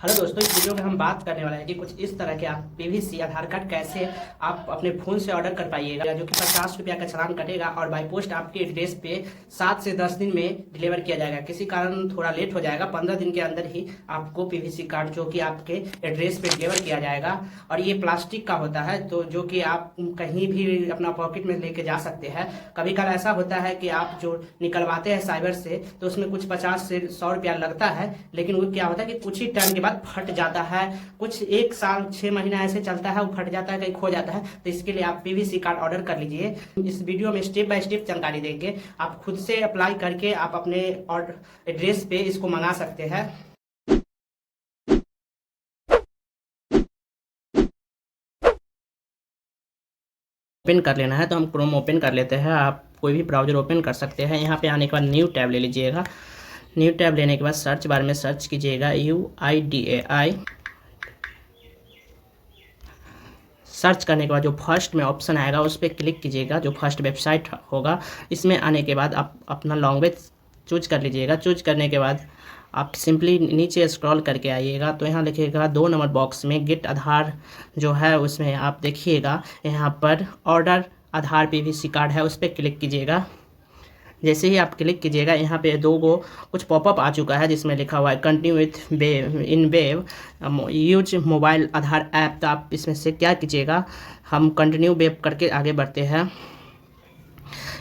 Hello दोस्तों, इस video में हम बात करने वाले हैं कि कुछ इस तरह के आप पीवीसी आधार कार्ड कैसे आप अपने फ़ोन से ऑर्डर कर पाइएगा, जो कि 50 रुपया का चालान कटेगा और बाई पोस्ट आपके एड्रेस पे 7 से 10 दिन में डिलीवर किया जाएगा। किसी कारण थोड़ा लेट हो जाएगा, 15 दिन के अंदर ही आपको पीवीसी कार्ड जो कि आपके एड्रेस पे डिलीवर किया जाएगा। और ये प्लास्टिक का होता है, तो जो कि आप कहीं भी अपना पॉकेट में लेके जा सकते हैं। कभी कभार ऐसा होता है कि आप जो निकलवाते हैं साइबर से, तो उसमें कुछ 50 से 100 रुपया लगता है, लेकिन वो क्या होता है कि कुछ ही टाइम के बाद फट जाता है। कुछ 1 साल 6 महीना ऐसे चलता है, वो फट जाता है, कहीं खो जाता है। तो इसके लिए आप पीवीसी कार्ड ऑर्डर कर लीजिए। इस वीडियो में स्टेप बाय स्टेप जानकारी देंगे, आप खुद से अप्लाई करके आप अपने एड्रेस पे इसको मंगा सकते हैं। ओपन कर लेना है, तो हम क्रोम ओपन कर लेते हैं। आप कोई भी ब्राउजर ओपन कर सकते हैं। यहाँ पे आने के बाद न्यू टैब ले लीजिएगा। न्यू टैब लेने के बाद सर्च बार में सर्च कीजिएगा UIDAI। सर्च करने के बाद जो फर्स्ट में ऑप्शन आएगा उस पर क्लिक कीजिएगा, जो फर्स्ट वेबसाइट होगा। इसमें आने के बाद आप अपना लैंग्वेज चूज कर लीजिएगा। चूज करने के बाद आप सिंपली नीचे स्क्रॉल करके आइएगा, तो यहाँ लिखिएगा 2 नंबर बॉक्स में गेट आधार जो है, उसमें आप देखिएगा यहाँ पर ऑर्डर आधार पीवीसी कार्ड है, उस पर क्लिक कीजिएगा। जैसे ही आप क्लिक कीजिएगा, यहाँ पे 2 गो कुछ पॉपअप आ चुका है, जिसमें लिखा हुआ है continue with wave use mobile Aadhaar app. तो आप इसमें से क्या कीजिएगा, हम कंटिन्यू वेव करके आगे बढ़ते हैं।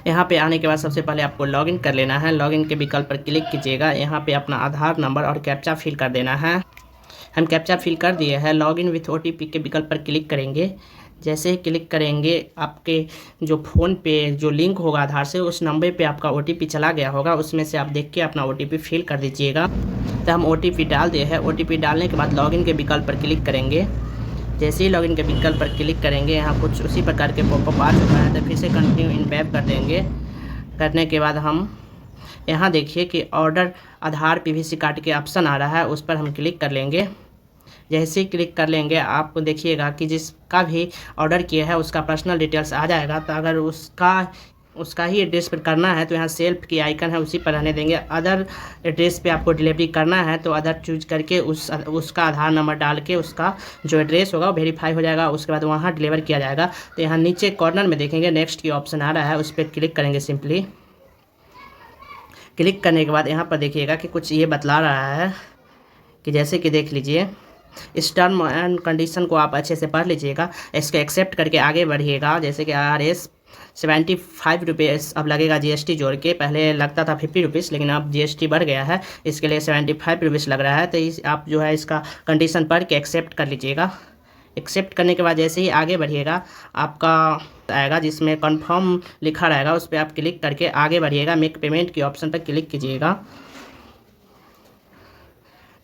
यहाँ पे आने के बाद सबसे पहले आपको लॉगिन कर लेना है। लॉगिन के विकल्प पर क्लिक कीजिएगा। यहाँ पे अपना आधार नंबर और कैप्चा फिल कर देना है। हम कैप्चा फिल कर दिए हैं। लॉगिन विथ OTP के विकल्प पर क्लिक करेंगे। जैसे ही क्लिक करेंगे, आपके जो फ़ोन पे जो लिंक होगा आधार से, उस नंबर पे आपका OTP चला गया होगा। उसमें से आप देख के अपना OTP फिल कर दीजिएगा। तो हम OTP डाल दिए हैं। OTP डालने के बाद लॉगिन के विकल्प पर क्लिक करेंगे। जैसे ही लॉगिन के विकल्प पर क्लिक करेंगे, यहाँ कुछ उसी प्रकार के पॉपअप आ चुका है, तो फिर से कंटिन्यू इन वेब कर देंगे। करने के बाद हम यहाँ देखिए कि ऑर्डर आधार पीवीसी कार्ड के ऑप्शन आ रहा है, उस पर हम क्लिक कर लेंगे। जैसे ही क्लिक कर लेंगे, आप देखिएगा कि जिसका भी ऑर्डर किया है उसका पर्सनल डिटेल्स आ जाएगा। तो अगर उसका ही एड्रेस पर करना है, तो यहाँ सेल्फ की आइकन है, उसी पर रहने देंगे। अदर एड्रेस पे आपको डिलीवरी करना है, तो अदर चूज करके उसका आधार नंबर डाल के उसका जो एड्रेस होगा वो वेरीफाई हो जाएगा। उसके बाद वहाँ डिलीवर किया जाएगा। तो यहाँ नीचे कॉर्नर में देखेंगे नेक्स्ट की ऑप्शन आ रहा है, उस पर क्लिक करेंगे। सिंपली क्लिक करने के बाद यहाँ पर देखिएगा कि कुछ ये बतला रहा है कि जैसे कि देख लीजिए, इस टर्म एंड कंडीशन को आप अच्छे से पढ़ लीजिएगा। इसको एक्सेप्ट करके आगे बढ़िएगा। जैसे कि RS 75 रुपीज़ अब लगेगा GST जोड़ के। पहले लगता था 50 रुपीज़, लेकिन अब GST बढ़ गया है, इसके लिए 75 रुपीज़ लग रहा है। तो आप जो है इसका कंडीशन पढ़ के एक्सेप्ट कर लीजिएगा। एक्सेप्ट करने के बाद जैसे ही आगे बढ़िएगा, आपका आएगा जिसमें कन्फर्म लिखा रहेगा, उस पर आप क्लिक करके आगे बढ़िएगा। मेक पेमेंट की ऑप्शन पर क्लिक कीजिएगा,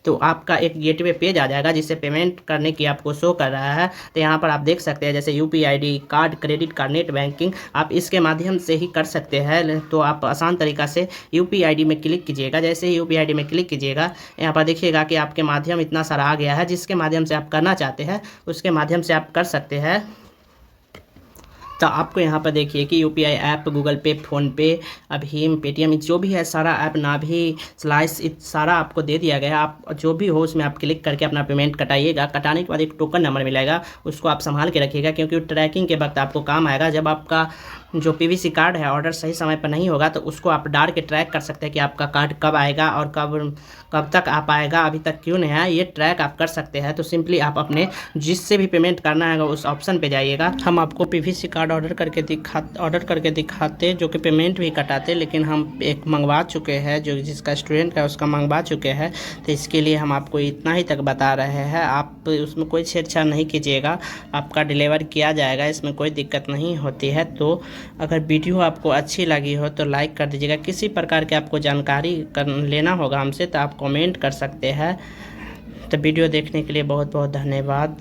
तो आपका एक गेटवे पेज आ जाएगा जिससे पेमेंट करने की आपको शो कर रहा है। तो यहाँ पर आप देख सकते हैं जैसे UPI card, credit card, net banking, आप इसके माध्यम से ही कर सकते हैं। तो आप आसान तरीक़ा से UPI में क्लिक कीजिएगा। जैसे ही UPI में क्लिक कीजिएगा, यहाँ पर देखिएगा कि आपके माध्यम इतना सारा आ गया है। जिसके माध्यम से आप करना चाहते हैं उसके माध्यम से आप कर सकते हैं। तो आपको यहाँ पर देखिए कि UPI ऐप, गूगल पे, फ़ोनपे, भीम, पेटीएम, जो भी है सारा ऐप, नाभी, स्लाइस, सारा आपको दे दिया गया है। आप जो भी हो उसमें आप क्लिक करके अपना पेमेंट कटाइएगा। कटाने के बाद एक टोकन नंबर मिलेगा, उसको आप संभाल के रखिएगा, क्योंकि ट्रैकिंग के वक्त आपको काम आएगा। जब आपका जो पीवीसी कार्ड है ऑर्डर सही समय पर नहीं होगा, तो उसको आप डाल के ट्रैक कर सकते हैं कि आपका कार्ड कब आएगा और कब तक आ पाएगा, अभी तक क्यों नहीं आया, ये ट्रैक आप कर सकते हैं। तो सिंपली आप अपने जिससे भी पेमेंट करना है उस ऑप्शन पे जाइएगा। हम आपको पीवीसी कार्ड ऑर्डर करके दिखाते जो कि पेमेंट भी कटाते, लेकिन हम एक मंगवा चुके हैं, जो जिसका स्टूडेंट का उसका मंगवा चुके हैं। तो इसके लिए हम आपको इतना ही तक बता रहे हैं। आप उसमें कोई छेड़छाड़ नहीं कीजिएगा, आपका डिलीवर किया जाएगा, इसमें कोई दिक्कत नहीं होती है। तो अगर वीडियो आपको अच्छी लगी हो तो लाइक कर दीजिएगा। किसी प्रकार के आपको जानकारी लेना होगा हमसे तो आप कमेंट कर सकते हैं। तो वीडियो देखने के लिए बहुत बहुत धन्यवाद।